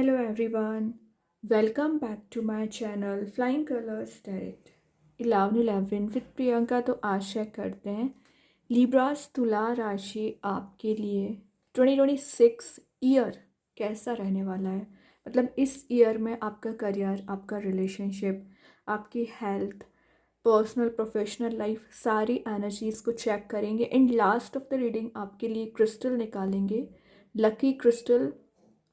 Hello everyone, welcome back to my channel Flying Colors Tarot 1111 with Priyanka. तो आशा करते हैं Libras तुला राशि आपके लिए 2026 ईयर कैसा रहने वाला है। मतलब इस ईयर में आपका करियर, आपका रिलेशनशिप, आपकी हेल्थ, पर्सनल प्रोफेशनल लाइफ, सारी एनर्जीज़ को चेक करेंगे। And last of the reading आपके लिए क्रिस्टल निकालेंगे, लकी क्रिस्टल।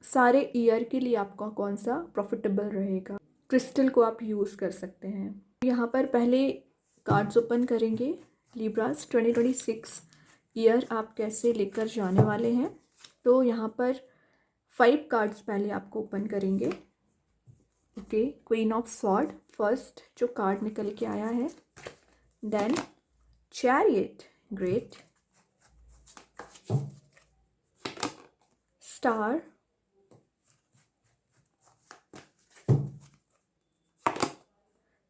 सारे ईयर के लिए आपका कौन सा प्रॉफिटेबल रहेगा, क्रिस्टल को आप यूज़ कर सकते हैं। यहाँ पर पहले कार्ड्स ओपन करेंगे। लिब्रास 2026 ईयर आप कैसे लेकर जाने वाले हैं। तो यहाँ पर 5 कार्ड्स पहले आपको ओपन करेंगे। Okay, queen of sword first जो कार्ड निकल के आया है, then chariot, great, star,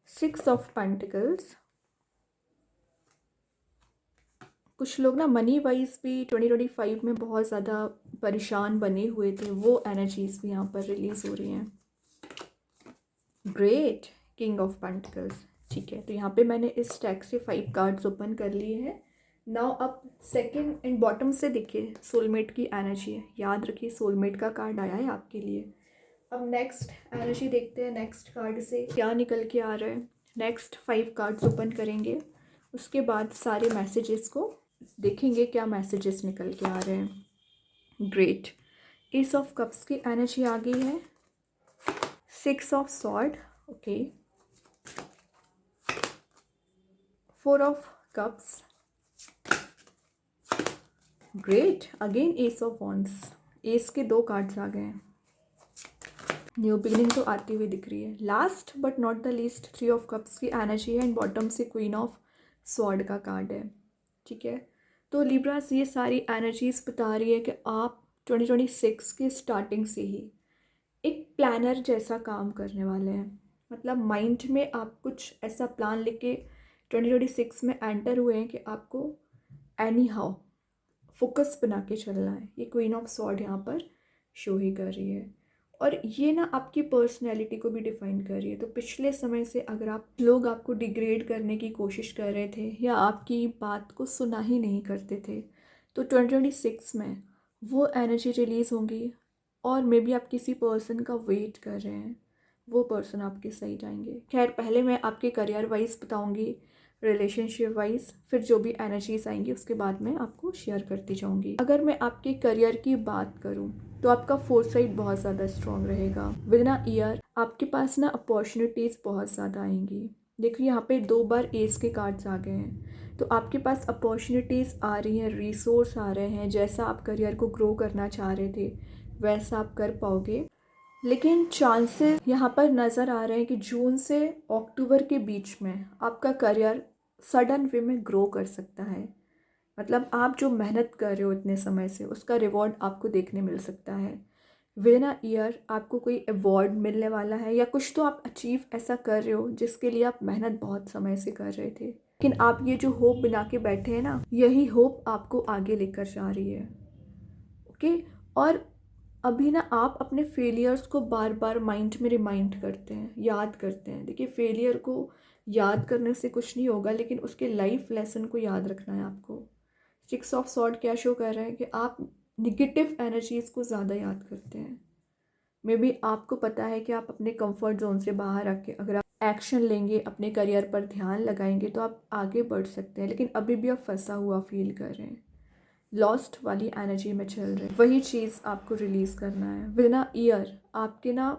six of pentacles. कुछ लोग ना मनी वाइज भी 2025 में बहुत ज़्यादा परेशान बने हुए थे, वो एनर्जीज भी यहाँ पर रिलीज हो रही हैं। Great, king of pentacles. ठीक है, तो यहाँ पे मैंने इस स्टैक से 5 कार्ड्स ओपन कर लिए हैं। नाउ अब सेकंड एंड बॉटम से देखिए सोलमेट की एनर्जी है। याद रखिए सोलमेट का कार्ड आया है आपके लिए। अब नेक्स्ट एनर्जी देखते हैं, नेक्स्ट कार्ड से क्या निकल के आ रहा है। नेक्स्ट 5 कार्ड्स ओपन करेंगे, उसके बाद सारे मैसेजेस को देखेंगे क्या मैसेजेस निकल के आ रहे हैं। ग्रेट, एस ऑफ कप्स की एनर्जी आ गई है, 6 of sword, okay, 4 of cups, great, again S of wands. S के 2 कार्ड्स आ गए हैं। न्यू बिगिनिंग तो आती हुई दिख रही है। Last but not the least 3 of cups की एनर्जी है एंड बॉटम से क्वीन ऑफ स्वॉर्ड का कार्ड है। ठीक है, तो लिब्रास ये सारी एनर्जीज बता रही है कि आप 2026 के स्टार्टिंग से ही एक प्लानर जैसा काम करने वाले हैं। मतलब माइंड में आप कुछ ऐसा प्लान लेके 2026 में एंटर हुए हैं कि आपको एनी हाउ फोकस बना के चलना है। ये क्वीन ऑफ सॉर्ड यहाँ पर शो ही कर रही है और ये ना आपकी पर्सनैलिटी को भी डिफाइन कर रही है। तो पिछले समय से अगर आप लोग आपको डिग्रेड करने की कोशिश कर रहे थे या आपकी बात को सुना ही नहीं करते थे, तो 2026 में वो एनर्जी रिलीज़ होंगी और मे बी आप किसी पर्सन का वेट कर रहे हैं, वो पर्सन आपके सही जाएंगे। खैर पहले मैं आपके करियर वाइज बताऊंगी, रिलेशनशिप वाइज, फिर जो भी एनर्जीज आएंगी उसके बाद मैं आपको शेयर करती जाऊंगी। अगर मैं आपके करियर की बात करूं तो आपका फोरसाइट बहुत ज़्यादा स्ट्रॉन्ग रहेगा। विद इन ईयर आपके पास ना अपॉर्चुनिटीज़ बहुत ज़्यादा आएंगी। देखिए यहाँ पे 2 बार एस के कार्ड्स आ गए हैं, तो आपके पास अपॉर्चुनिटीज़ आ रही हैं, रिसोर्स आ रहे हैं। जैसा आप करियर को ग्रो करना चाह रहे थे वैसा आप कर पाओगे। लेकिन चांसेस यहाँ पर नज़र आ रहे हैं कि जून से अक्टूबर के बीच में आपका करियर सडन वे में ग्रो कर सकता है। मतलब आप जो मेहनत कर रहे हो इतने समय से उसका रिवॉर्ड आपको देखने मिल सकता है। विद इन ईयर आपको कोई अवार्ड मिलने वाला है या कुछ तो आप अचीव ऐसा कर रहे हो जिसके लिए आप मेहनत बहुत समय से कर रहे थे। लेकिन आप ये जो होप बना के बैठे हैं ना, यही होप आपको आगे लेकर जा रही है। ओके, और अभी ना आप अपने फेलियर्स को बार बार माइंड में रिमाइंड करते हैं, याद करते हैं। देखिए फेलियर को याद करने से कुछ नहीं होगा, लेकिन उसके लाइफ लेसन को याद रखना है आपको। 6 ऑफ सॉर्ड क्या शो कर रहा है कि आप निगेटिव एनर्जीज़ को ज़्यादा याद करते हैं। मे बी आपको पता है कि आप अपने कंफर्ट जोन से बाहर आके अगर आप एक्शन लेंगे, अपने करियर पर ध्यान लगाएंगे तो आप आगे बढ़ सकते हैं। लेकिन अभी भी आप फंसा हुआ फील कर रहे हैं, लॉस्ट वाली एनर्जी में चल रहे हैं। वही चीज़ आपको रिलीज़ करना है। विद इन ईयर आपके ना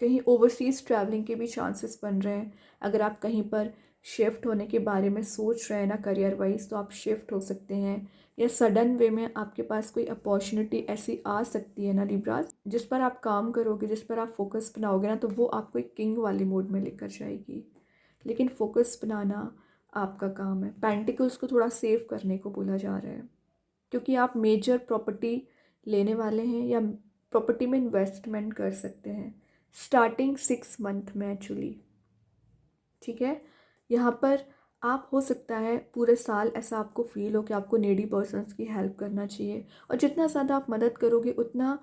कहीं ओवरसीज़ ट्रैवलिंग के भी चांसेस बन रहे हैं। अगर आप कहीं पर शिफ्ट होने के बारे में सोच रहे हैं ना करियर वाइज, तो आप शिफ्ट हो सकते हैं। या सडन वे में आपके पास कोई अपॉर्चुनिटी ऐसी आ सकती है ना लिब्रास, जिस पर आप काम करोगे, जिस पर आप फोकस बनाओगे ना, तो वो आपको एक किंग वाली मोड में लेकर जाएगी। लेकिन फोकस बनाना आपका काम है। पेंटिकल्स को थोड़ा सेव करने को बोला जा रहा है, क्योंकि आप मेजर प्रॉपर्टी लेने वाले हैं या प्रॉपर्टी में इन्वेस्टमेंट कर सकते हैं स्टार्टिंग 6 मंथ में एक्चुअली। ठीक है, यहाँ पर आप हो सकता है पूरे साल ऐसा आपको फील हो कि आपको नीडी पर्सन्स की हेल्प करना चाहिए, और जितना ज़्यादा आप मदद करोगे उतना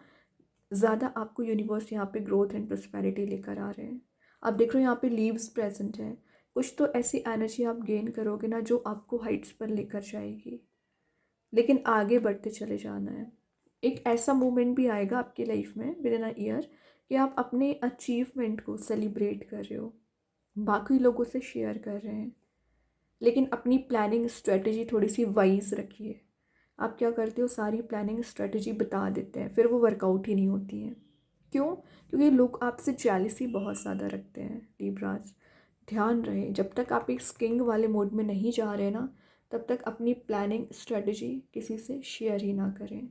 ज़्यादा आपको यूनिवर्स यहाँ पे ग्रोथ एंड प्रॉस्पेरिटी लेकर आ रहे हैं। आप देख रहे हो यहाँ पे लीव्स प्रेजेंट है। कुछ तो ऐसी एनर्जी आप गेन करोगे ना जो आपको हाइट्स पर लेकर जाएगी, लेकिन आगे बढ़ते चले जाना है। एक ऐसा मोमेंट भी आएगा आपकी लाइफ में विद इन अ ईयर कि आप अपने अचीवमेंट को सेलिब्रेट कर रहे हो, बाकी लोगों से शेयर कर रहे हैं, लेकिन अपनी प्लानिंग स्ट्रेटजी थोड़ी सी वाइज रखिए। आप क्या करते हो, सारी प्लानिंग स्ट्रेटजी बता देते हैं, फिर वो वर्कआउट ही नहीं होती है। क्यों? क्योंकि लोग आपसे जेलसी बहुत ज़्यादा रखते हैं लिब्रास। ध्यान रहे, जब तक आप एक किंग वाले मोड में नहीं जा रहे ना, तब तक अपनी प्लानिंग स्ट्रेटजी किसी से शेयर ही ना करें।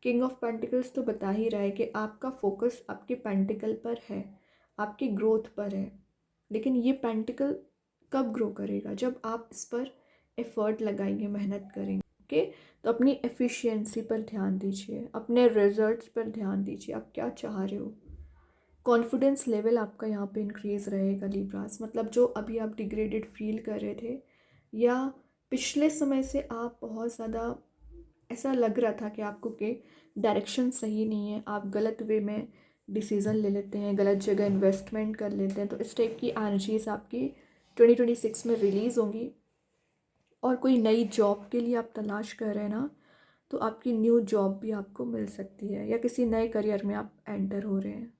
किंग ऑफ पेंटिकल्स तो बता ही रहा है कि आपका फोकस आपके पेंटिकल पर है, आपकी ग्रोथ पर है, लेकिन ये पेंटिकल कब ग्रो करेगा? जब आप इस पर एफर्ट लगाएंगे, मेहनत करेंगे। ओके, तो अपनी एफिशिएंसी पर ध्यान दीजिए, अपने रिजल्ट्स पर ध्यान दीजिए, आप क्या चाह रहे हो। कॉन्फिडेंस लेवल आपका यहाँ पे इंक्रीज़ रहेगा लिब्रास। मतलब जो अभी आप डिग्रेडेड फील कर रहे थे, या पिछले समय से आप बहुत ज़्यादा ऐसा लग रहा था कि आपको के डायरेक्शन सही नहीं है, आप गलत वे में डिसीज़न ले लेते हैं, गलत जगह इन्वेस्टमेंट कर लेते हैं, तो इस टाइप की एनर्जीज आपकी 2026 में रिलीज़ होंगी। और कोई नई जॉब के लिए आप तलाश कर रहे हैं ना, तो आपकी न्यू जॉब भी आपको मिल सकती है, या किसी नए करियर में आप एंटर हो रहे हैं।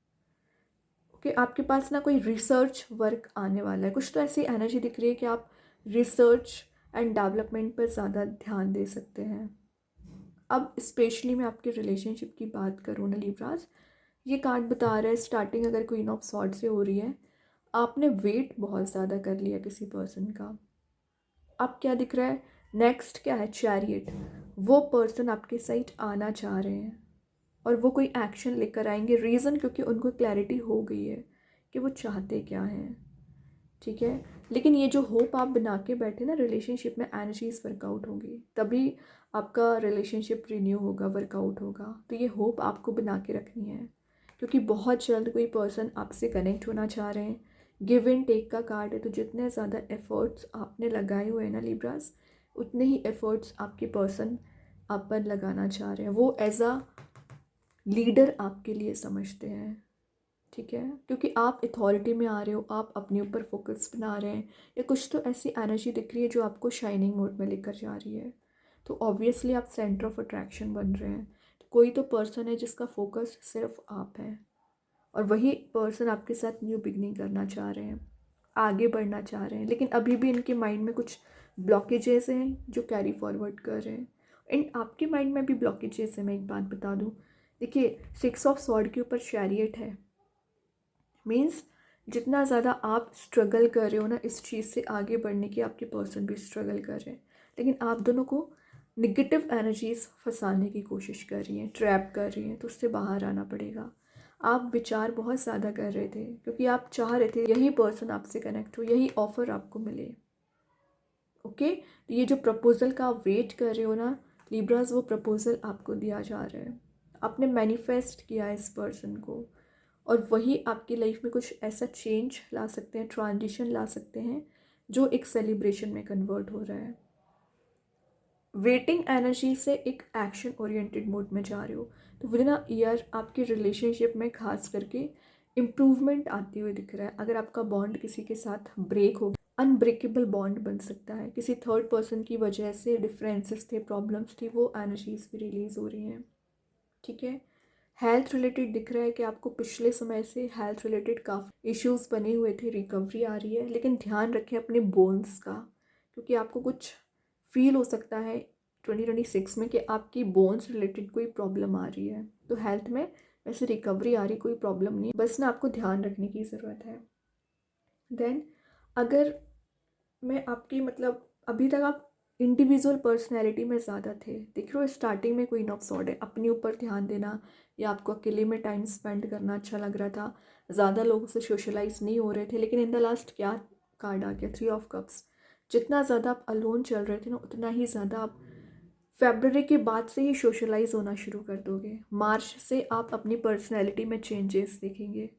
ओके, आपके पास ना कोई रिसर्च वर्क आने वाला है। कुछ तो ऐसी एनर्जी दिख रही है कि आप रिसर्च एंड डेवलपमेंट पर ज़्यादा ध्यान दे सकते हैं। अब स्पेशली मैं आपके रिलेशनशिप की बात करूँ ना लिब्रास, ये कार्ड बता रहा है स्टार्टिंग अगर क्वीन ऑफ सॉर्ड से हो रही है, आपने वेट बहुत ज़्यादा कर लिया किसी पर्सन का। अब क्या दिख रहा है, नेक्स्ट क्या है, चैरियट। वो पर्सन आपके साइड आना चाह रहे हैं और वो कोई एक्शन लेकर आएंगे। रीज़न क्योंकि उनको क्लैरिटी हो गई है कि वो चाहते क्या हैं। ठीक है, लेकिन ये जो होप आप बना के बैठे ना रिलेशनशिप में, एनर्जीज वर्कआउट होगी, तभी आपका रिलेशनशिप रिन्यू होगा, वर्कआउट होगा। तो ये होप आपको बना के रखनी है, क्योंकि बहुत जल्द कोई पर्सन आपसे कनेक्ट होना चाह रहे हैं। गिव एंड टेक का कार्ड है, तो जितने ज़्यादा एफर्ट्स आपने लगाए हुए हैं ना लिब्रास, उतने ही एफर्ट्स आपके पर्सन आप पर लगाना चाह रहे हैं। वो एज अ लीडर आपके लिए समझते हैं। ठीक है, क्योंकि आप अथॉरिटी में आ रहे हो, आप अपने ऊपर फोकस बना रहे हैं, या कुछ तो ऐसी एनर्जी दिख रही है जो आपको शाइनिंग मोड में लेकर जा रही है। तो ऑब्वियसली आप सेंटर ऑफ अट्रैक्शन बन रहे हैं। तो कोई तो पर्सन है जिसका फोकस सिर्फ आप है, और वही पर्सन आपके साथ न्यू बिगनिंग करना चाह रहे हैं, आगे बढ़ना चाह रहे हैं, लेकिन अभी भी इनके माइंड में कुछ ब्लॉकेजेस हैं जो कैरी फॉरवर्ड कर रहे हैं। एंड आपके माइंड में भी ब्लॉकेजेस है। मैं एक बात बता दूँ, देखिए 6 ऑफ सॉर्ड के ऊपर चैरियट है, मीन्स जितना ज़्यादा आप स्ट्रगल कर रहे हो ना इस चीज़ से आगे बढ़ने की, आपके पर्सन भी स्ट्रगल कर रहे हैं, लेकिन आप दोनों को निगेटिव एनर्जीज फंसाने की कोशिश कर रही हैं, ट्रैप कर रही हैं। तो उससे बाहर आना पड़ेगा। आप विचार बहुत ज़्यादा कर रहे थे, क्योंकि आप चाह रहे थे यही पर्सन आपसे कनेक्ट हो, यही ऑफ़र आपको मिले। ओके, तो ये जो प्रपोज़ल का आप वेट कर रहे हो ना लिब्रास, वो प्रपोज़ल आपको दिया जा रहा है। आपने मैनिफेस्ट किया है इस पर्सन को, और वही आपकी लाइफ में कुछ ऐसा चेंज ला सकते हैं, ट्रांजिशन ला सकते हैं, जो एक सेलिब्रेशन में कन्वर्ट हो रहा है। वेटिंग एनर्जी से एक एक्शन ओरिएंटेड मोड में जा रहे हो, तो विद इन अ ईयर आपके रिलेशनशिप में खास करके इम्प्रूवमेंट आती हुई दिख रहा है। अगर आपका बॉन्ड किसी के साथ ब्रेक हो, अनब्रेकेबल बॉन्ड बन सकता है, किसी थर्ड पर्सन की वजह से डिफरेंसेस थे, प्रॉब्लम्स थी, वो एनर्जीज भी रिलीज़ हो रही हैं। ठीक है, हेल्थ रिलेटेड दिख रहा है कि आपको पिछले समय से हेल्थ रिलेटेड काफ़ी इश्यूज बने हुए थे, रिकवरी आ रही है, लेकिन ध्यान रखें अपने बोन्स का, क्योंकि आपको कुछ फील हो सकता है 2026 में कि आपकी बोन्स रिलेटेड कोई प्रॉब्लम आ रही है। तो हेल्थ में वैसे रिकवरी आ रही, कोई प्रॉब्लम नहीं, बस ना आपको ध्यान रखने की ज़रूरत है। देन अगर मैं आपकी मतलब अभी तक आप इंडिविजुअल पर्सनैलिटी में ज़्यादा थे, देख रहे हो स्टार्टिंग में क्वीन ऑफ सॉर्ड है, अपने ऊपर ध्यान देना, या आपको अकेले में टाइम स्पेंड करना अच्छा लग रहा था, ज़्यादा लोगों से सोशलाइज नहीं हो रहे थे, लेकिन इन द लास्ट क्या कार्ड आ गया, 3 ऑफ कप्स। जितना ज़्यादा आप अलोन चल रहे थे ना, उतना ही ज़्यादा आप फेब्रुअरी के बाद से ही सोशलाइज होना शुरू कर दोगे। मार्च से आप अपनी पर्सनैलिटी में चेंजेस देखेंगे।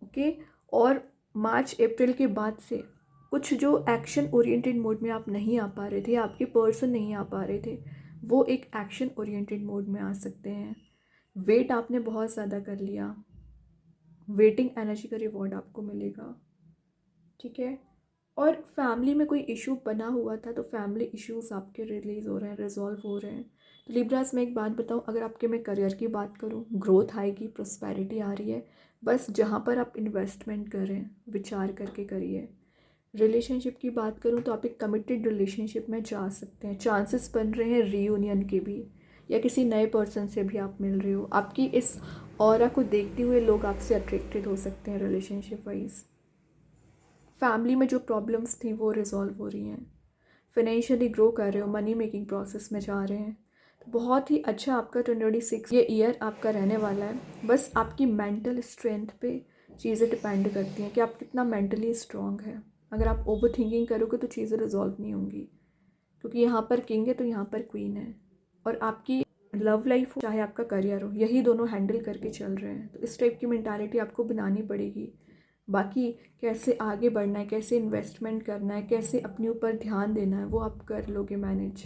ओके, और मार्च अप्रैल के बाद से कुछ जो एक्शन ओरिएंटेड मोड में आप नहीं आ पा रहे थे, आपके पर्सन नहीं आ पा रहे थे, वो एक एक्शन ओरिएंटेड मोड में आ सकते हैं। वेट आपने बहुत ज़्यादा कर लिया, वेटिंग एनर्जी का रिवॉर्ड आपको मिलेगा, ठीक है। और फैमिली में कोई इशू बना हुआ था तो फैमिली इश्यूज आपके रिलीज़ हो रहे हैं, रिजॉल्व हो रहे हैं। तो लिब्रास में एक बात बताऊँ, अगर आपके मैं करियर की बात करूँ, ग्रोथ आएगी, प्रोस्पेरिटी आ रही है, बस जहाँ पर आप इन्वेस्टमेंट करें विचार करके करिए। रिलेशनशिप की बात करूँ तो आप एक कमिटेड रिलेशनशिप में जा सकते हैं, चांसेस बन रहे हैं रीयूनियन के भी, या किसी नए पर्सन से भी आप मिल रहे हो। आपकी इस ऑरा को देखते हुए लोग आपसे अट्रैक्टेड हो सकते हैं रिलेशनशिप वाइज। फैमिली में जो प्रॉब्लम्स थी वो रिजॉल्व हो रही हैं, फिनेंशियली ग्रो कर रहे हो, मनी मेकिंग प्रोसेस में जा रहे हैं। तो बहुत ही अच्छा आपका 2026 ये ईयर आपका रहने वाला है। बस आपकी मेंटल स्ट्रेंथ पे चीज़ें डिपेंड करती हैं कि आप कितना मेंटली स्ट्रांग है। अगर आप ओवर थिंकिंग करोगे तो चीज़ें रिजॉल्व नहीं होंगी, क्योंकि यहाँ पर किंग है तो यहाँ पर क्वीन है। और आपकी लव लाइफ हो चाहे आपका करियर हो, यही दोनों हैंडल करके चल रहे हैं। तो इस टाइप की मेंटालिटी आपको बनानी पड़ेगी। बाकी कैसे आगे बढ़ना है, कैसे इन्वेस्टमेंट करना है, कैसे अपने ऊपर ध्यान देना है, वो आप कर लोगे मैनेज।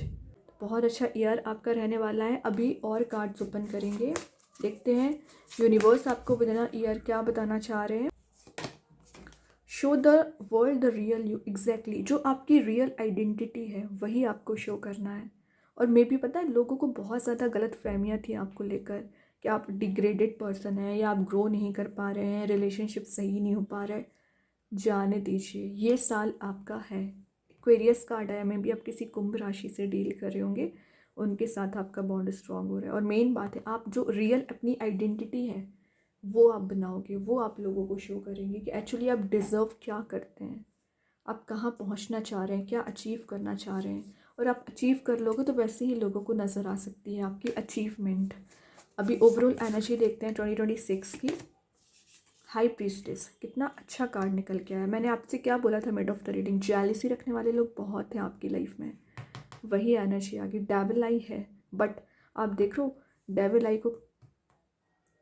बहुत अच्छा ईयर आपका रहने वाला है। अभी और कार्ड्स ओपन करेंगे, देखते हैं यूनिवर्स आपको विद इन ईयर क्या बताना चाह रहे हैं। Show the world the real you, exactly जो आपकी रियल आइडेंटिटी है वही आपको शो करना है। और मे भी पता है लोगों को बहुत ज़्यादा गलत फहमियाँ थी आपको लेकर कि आप डिग्रेडेड पर्सन हैं या आप ग्रो नहीं कर पा रहे हैं, रिलेशनशिप सही नहीं हो पा रहा है। जाने दीजिए, ये साल आपका है। एक्वेरियस कार्ड आया, में भी आप किसी कुंभ राशि से डील कर रहे होंगे, उनके साथ आपका बॉन्ड स्ट्रांग हो रहा है। और मेन बात है, आप जो रियल अपनी आइडेंटिटी है वो आप बनाओगे, वो आप लोगों को शो करेंगे कि एक्चुअली आप डिज़र्व क्या करते हैं, आप कहाँ पहुंचना चाह रहे हैं, क्या अचीव करना चाह रहे हैं। और आप अचीव कर लोगे तो वैसे ही लोगों को नज़र आ सकती है आपकी अचीवमेंट। अभी ओवरऑल एनर्जी देखते हैं 2026 की। हाई प्रीस्टेस, कितना अच्छा कार्ड निकल के आया। मैंने आपसे क्या बोला था mid of the reading, jealousy रखने वाले लोग बहुत हैं आपकी लाइफ में, वही एनर्जी आ गई। डेविल आई है, बट आप देख लो डेविल आई को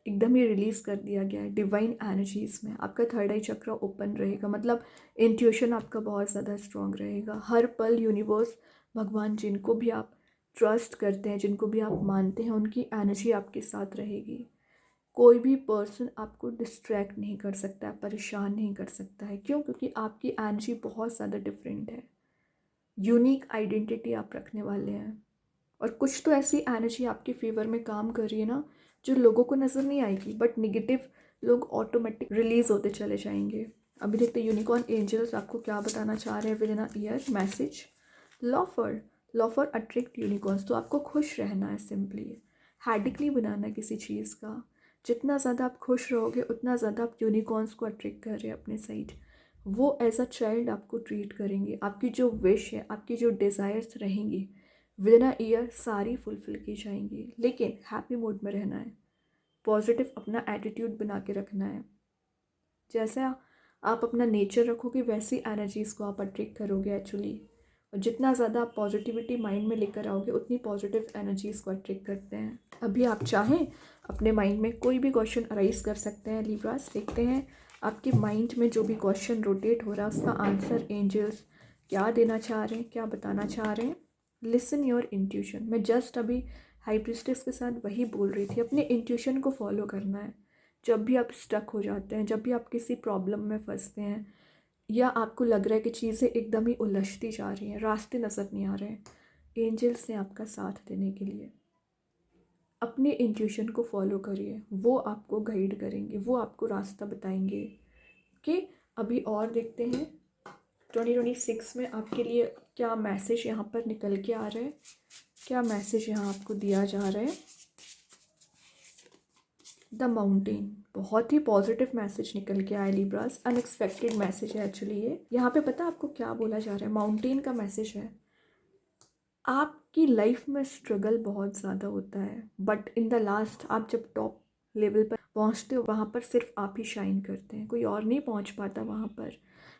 एकदम ही रिलीज़ कर दिया गया है डिवाइन एनर्जीज में। आपका थर्ड आई चक्र ओपन रहेगा, मतलब इंट्यूशन आपका बहुत ज़्यादा स्ट्रांग रहेगा। हर पल यूनिवर्स, भगवान, जिनको भी आप ट्रस्ट करते हैं, जिनको भी आप मानते हैं, उनकी एनर्जी आपके साथ रहेगी। कोई भी पर्सन आपको डिस्ट्रैक्ट नहीं कर सकता है, परेशान नहीं कर सकता है। क्यों? क्योंकि आपकी एनर्जी बहुत ज़्यादा डिफरेंट है, यूनिक आइडेंटिटी आप रखने वाले हैं। और कुछ तो ऐसी एनर्जी आपके फेवर में काम कर रही है ना, जो लोगों को नज़र नहीं आएगी, बट निगेटिव लोग ऑटोमेटिक रिलीज होते चले जाएंगे। अभी देखते हैं यूनिकॉर्न एंजल्स आपको क्या बताना चाह रहे हैं with in a year message. Law for attract unicorns, तो आपको खुश रहना है, सिंपली हैडिक नहीं बनाना है किसी चीज़ का। जितना ज़्यादा आप खुश रहोगे उतना ज़्यादा आप यूनिकॉर्न्स को अट्रैक्ट कर रहे हैं अपने साइड। वो एज अ चाइल्ड आपको ट्रीट करेंगे। आपकी जो विश है, आपकी जो डिज़ायर्स रहेंगी विद इन अ ईयर सारी फुलफिल की जाएंगी। लेकिन हैप्पी मूड में रहना है, पॉजिटिव अपना एटीट्यूड बना के रखना है। जैसा आप अपना नेचर रखोगे वैसी एनर्जीज़ को आप अट्रैक्ट करोगे एक्चुअली। और जितना ज़्यादा आप पॉजिटिविटी माइंड में लेकर आओगे उतनी पॉजिटिव एनर्जीज़ को अट्रैक्ट करते हैं। अभी आप चाहें अपने माइंड में कोई भी क्वेश्चन अराइज कर सकते हैं लिब्रास। देखते हैं आपके माइंड में जो भी क्वेश्चन रोटेट हो रहा है उसका आंसर एंजल्स क्या देना चाह रहे हैं, क्या बताना चाह रहे हैं। Listen your intuition. मैं जस्ट अभी हाई प्रीस्टेस के साथ वही बोल रही थी, अपने इंट्यूशन को फॉलो करना है। जब भी आप स्टक हो जाते हैं, जब भी आप किसी प्रॉब्लम में फंसते हैं, या आपको लग रहा है कि चीज़ें एकदम ही उलझती जा रही हैं, रास्ते नज़र नहीं आ रहे हैं, एंजल्स ने आपका साथ देने के लिए अपने इंट्यूशन को फॉलो करिए। वो आपको गाइड करेंगे, वो आपको रास्ता बताएंगे। कि अभी और देखते हैं 2026 में आपके लिए क्या मैसेज यहाँ पर निकल के आ रहा है, क्या मैसेज यहाँ आपको दिया जा रहा है। द माउंटेन, बहुत ही पॉजिटिव मैसेज निकल के आया लिब्रास, अनएक्सपेक्टेड मैसेज है एक्चुअली ये। यहाँ पे पता आपको क्या बोला जा रहा है, माउंटेन का मैसेज है। आपकी लाइफ में स्ट्रगल बहुत ज़्यादा होता है, बट इन द लास्ट आप जब टॉप लेवल पर पहुँचते हो वहाँ पर सिर्फ आप ही शाइन करते हैं, कोई और नहीं पहुँच पाता वहाँ पर।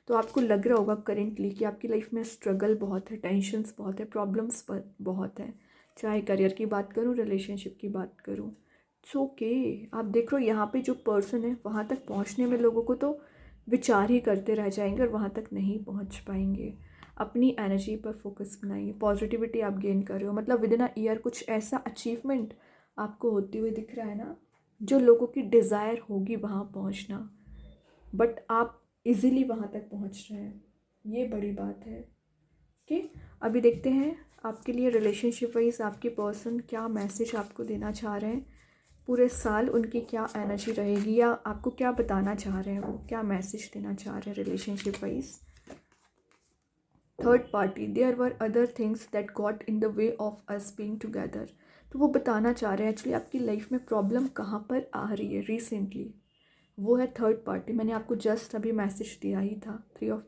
तो आपको लग रहा होगा करेंटली कि आपकी लाइफ में स्ट्रगल बहुत है, टेंशन्स बहुत है, प्रॉब्लम्स बहुत हैं। चाहे करियर की बात करूँ, रिलेशनशिप की बात करूँ, इट्स ओके। आप देख रहे हो यहाँ पे जो पर्सन है वहाँ तक पहुँचने में लोगों को तो विचार ही करते रह जाएंगे और वहाँ तक नहीं पहुँच पाएंगे। अपनी एनर्जी पर फोकस बनाइए, पॉजिटिविटी आप गेन कर रहे हो, मतलब विद इन अ ईयर कुछ ऐसा अचीवमेंट आपको होती हुई दिख रहा है ना, जो लोगों की डिज़ायर होगी वहाँ पहुँचना, बट आप इजीली वहाँ तक पहुँच रहे हैं, ये बड़ी बात है। ओके, अभी देखते हैं आपके लिए रिलेशनशिप वाइज आपके पर्सन क्या मैसेज आपको देना चाह रहे हैं, पूरे साल उनकी क्या एनर्जी रहेगी, या आपको क्या बताना चाह रहे हैं, वो क्या मैसेज देना चाह रहे हैं relationship wise. Third party, there were other things that got in the way of us being together. तो वो बताना चाह रहे हैं एक्चुअली आपकी लाइफ में प्रॉब्लम कहाँ पर आ रही है रिसेंटली, वो है थर्ड पार्टी। मैंने आपको जस्ट अभी मैसेज दिया ही था 3 ऑफ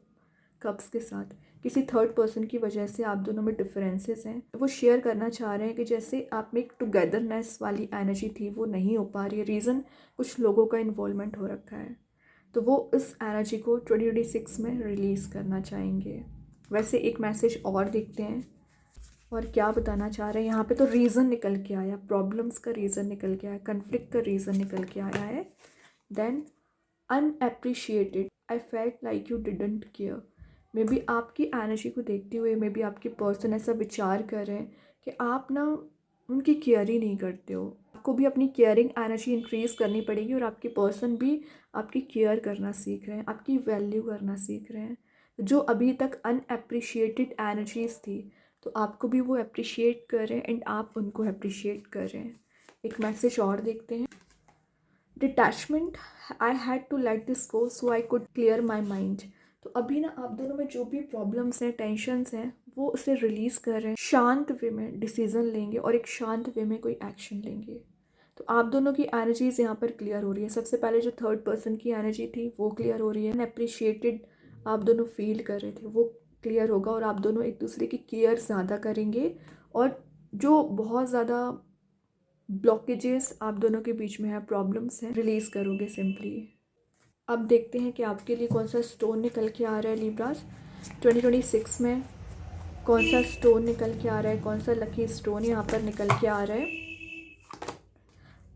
कप्स के साथ। किसी थर्ड पर्सन की वजह से आप दोनों में डिफरेंसेस हैं, वो शेयर करना चाह रहे हैं कि जैसे आप में एक टुगेदरनेस वाली एनर्जी थी वो नहीं हो पा रही है, रीज़न कुछ लोगों का इन्वॉल्वमेंट हो रखा है, तो वो इस एनर्जी को 2026 में रिलीज़ करना चाहेंगे। वैसे एक मैसेज और देखते हैं और क्या बताना चाह रहे हैं। यहाँ पे तो रीज़न निकल के आया, प्रॉब्लम्स का रीज़न निकल के आया, कन्फ्लिक्ट का रीज़न निकल के आया है। Then unappreciated, I felt like you didn't care. Maybe आपकी एनर्जी को देखते हुए मे बी आपके पर्सन ऐसा विचार कर रहे हैं कि आप ना उनकी केयर ही नहीं करते हो। आपको भी अपनी केयरिंग एनर्जी इंक्रीज़ करनी पड़ेगी, और आपके पर्सन भी आपकी केयर करना सीख रहे हैं, आपकी वैल्यू करना सीख रहे हैं। जो अभी तक अनएप्रिशिएटेड एनर्जीज थी, तो आपको भी वो अप्रिशिएट कर रहे हैं एंड आप उनको अप्रिशिएट कर रहे हैं। एक मैसेज और देखते हैं। Detachment, I had to let this go so I could clear my mind. तो अभी ना आप दोनों में जो भी प्रॉब्लम्स हैं, टेंशन्स हैं, वो उसे रिलीज़ कर रहे हैं, शांत वे में डिसीज़न लेंगे और एक शांत वे में कोई एक्शन लेंगे। तो आप दोनों की एनर्जीज यहाँ पर क्लियर हो रही है। सबसे पहले जो थर्ड पर्सन की एनर्जी थी वो क्लियर हो रही है, अप्रिशिएटेड आप दोनों फील कर रहे थे वो क्लियर होगा, और आप दोनों एक दूसरे की केयर ज़्यादा करेंगे, और जो बहुत ज़्यादा ब्लॉकेजेस आप दोनों के बीच में है, प्रॉब्लम्स हैं, रिलीज़ करोगे सिंपली। अब देखते हैं कि आपके लिए कौन सा स्टोन निकल के आ रहा है लिब्रास 2026 में। कौन सा स्टोन निकल के आ रहा है, कौन सा लकी स्टोन यहाँ पर निकल के आ रहा है।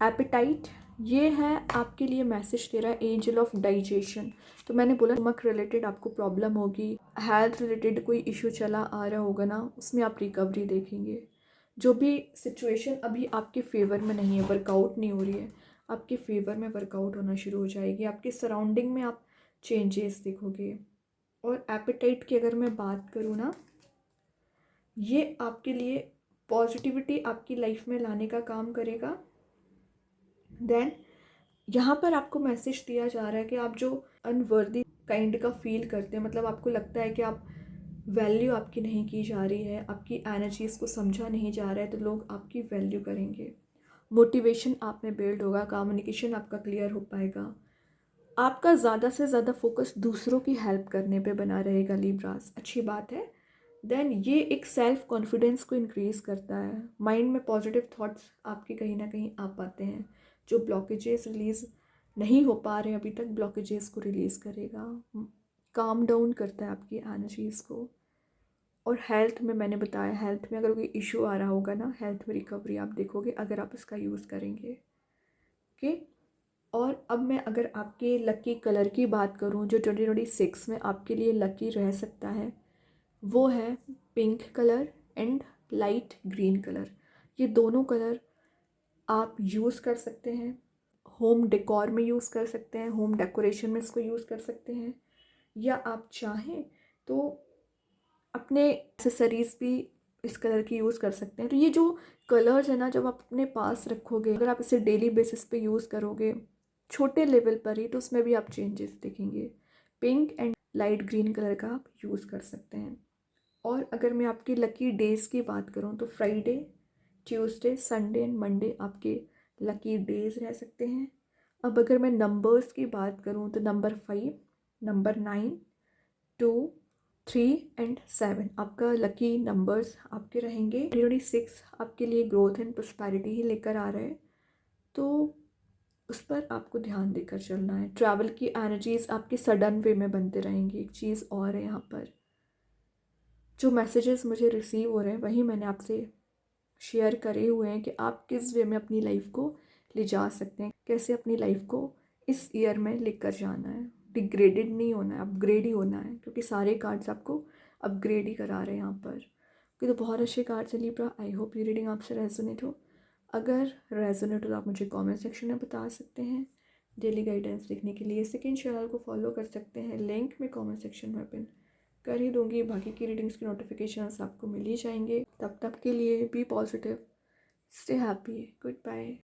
एपिटाइट, ये है आपके लिए मैसेज दे रहा है एंजल ऑफ डाइजेशन। तो मैंने बोला स्टमक रिलेटेड आपको प्रॉब्लम होगी, हेल्थ रिलेटेड कोई इशू चला आ रहा होगा ना, उसमें आप रिकवरी देखेंगे। जो भी सिचुएशन अभी आपके फेवर में नहीं है, वर्कआउट नहीं हो रही है, आपके फेवर में वर्कआउट होना शुरू हो जाएगी। आपके सराउंडिंग में आप चेंजेस देखोगे। और एपिटाइट की अगर मैं बात करूँ ना, ये आपके लिए पॉजिटिविटी आपकी लाइफ में लाने का काम करेगा। देन यहाँ पर आपको मैसेज दिया जा रहा है कि आप जो अनवर्दी काइंड का फील करते हैं, मतलब आपको लगता है कि आप वैल्यू आपकी नहीं की जा रही है, आपकी एनर्जीज़ को समझा नहीं जा रहा है, तो लोग आपकी वैल्यू करेंगे। मोटिवेशन आप में बिल्ड होगा, कम्युनिकेशन आपका क्लियर हो पाएगा, आपका ज़्यादा से ज़्यादा फोकस दूसरों की हेल्प करने पे बना रहेगा लिब्रास, अच्छी बात है। देन ये एक सेल्फ कॉन्फिडेंस को इंक्रीज़ करता है, माइंड में पॉजिटिव थॉट्स आपके कहीं ना कहीं आ पाते हैं। जो ब्लॉकेजेस रिलीज़ नहीं हो पा रहे अभी तक, ब्लॉकेजेस को रिलीज़ करेगा, काम डाउन करता है आपकी एनर्जीज़ को। और हेल्थ में मैंने बताया, हेल्थ में अगर कोई इशू आ रहा होगा ना, हेल्थ में रिकवरी आप देखोगे अगर आप इसका यूज़ करेंगे। ओके, और अब मैं अगर आपके लकी कलर की बात करूं जो 2026 में आपके लिए लकी रह सकता है, वो है pink colour and light green colour. ये दोनों कलर आप यूज़ कर सकते हैं, होम डेकोर में यूज़ कर सकते हैं, होम डेकोरेशन में इसको यूज़ कर सकते हैं, या आप चाहें तो अपने एक्सेसरीज़ भी इस कलर की यूज़ कर सकते हैं। तो ये जो कलर्स है ना, जब आप अपने पास रखोगे, अगर आप इसे डेली बेसिस पे यूज़ करोगे छोटे लेवल पर ही, तो उसमें भी आप चेंजेस देखेंगे। Pink and light green colour का आप यूज़ कर सकते हैं। और अगर मैं आपकी लकी डेज़ की बात करूँ तो Friday, Tuesday, Sunday and Monday आपके लकी डेज़ रह सकते हैं। अब अगर मैं नंबर्स की बात करूँ तो नंबर 5, नंबर 9, 2, 3 एंड 7 आपका लकी नंबर्स आपके रहेंगे। 2026 आपके लिए ग्रोथ एंड प्रॉस्पेरिटी ही लेकर आ रहे हैं, तो उस पर आपको ध्यान देकर चलना है। ट्रैवल की एनर्जीज़ आपके सडन वे में बनते रहेंगी। एक चीज़ और है, यहाँ पर जो मैसेजेस मुझे रिसीव हो रहे हैं वही मैंने आपसे शेयर करे हुए हैं कि आप किस वे में अपनी लाइफ को ले जा सकते हैं, कैसे अपनी लाइफ को इस ईयर में लेकर जाना है। डिग्रेडेड नहीं होना है, अपग्रेड ही होना है, क्योंकि सारे कार्ड्स आपको अपग्रेड ही करा रहे हैं यहाँ पर। क्योंकि तो बहुत अच्छे कार्ड्स हैं लिब्रा। आई होप ये रीडिंग आपसे रेजोनेट हो। अगर रेजोनेट हो तो आप मुझे कमेंट सेक्शन में बता सकते हैं। डेली गाइडेंस देखने के लिए सेकंड चैनल को फॉलो कर सकते हैं, लिंक मैं कमेंट सेक्शन में पिन कर ही दूंगी। बाकी की रीडिंग्स के नोटिफिकेशंस आपको मिल ही जाएंगे। तब तक के लिए be positive, stay happy, good bye.